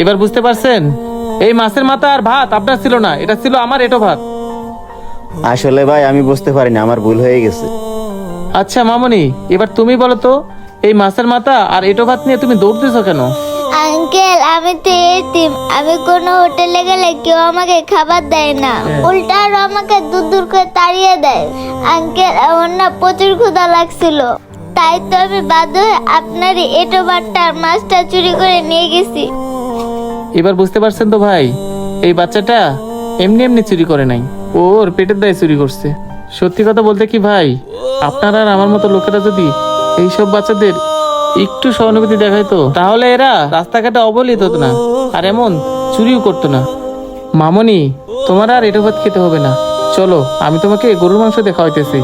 এবার বুঝতে পারছেন? এই মাছের মাথা আর ভাত আপনার ছিল না, এটা ছিল আমার এঁটো ভাত। আসলে ভাই আমি বুঝতে পারিনি, আমার ভুল হয়ে গেছে। আচ্ছা মামনি, এবার তুমি বলো তো, এই মাছের মাথা আর এঁটো ভাত নিয়ে তুমি দৌড় দিছো কেন? আঙ্কেল, আমি তো এতিম। আমি কোনো হোটেলে গেলে কেউ আমাকে খাবার দেয় না, উল্টা আরো আমাকে দূর দূর করে তাড়িয়ে দেয়। আঙ্কেল, আমার না প্রচুর ক্ষুধা লাগছিল, তাই তো আমি বাধ্য হয়ে আপনারই এটো ভাতটা আর মাছটা চুরি করে নিয়ে গেছি। এবার বুঝতে পারছেন তো ভাই, এই বাচ্চাটা এমনি এমনি চুরি করে নাই, ওর পেটের দায়ে চুরি করছে। সত্যি কথা বলতে কি ভাই, আপনারা আর আমার মতো লোকেরা যদি এইসব বাচ্চাদের একটু সহানুভূতি দেখাইতো, তাহলে এরা রাস্তাঘাটে অবহেলিত হতো না, আর এমন চুরিও করতো না। মামনি, তোমার আর এঁটো ভাত খেতে হবে না, চলো আমি তোমাকে গরুর মাংস দিয়ে খাওয়াইতেছি।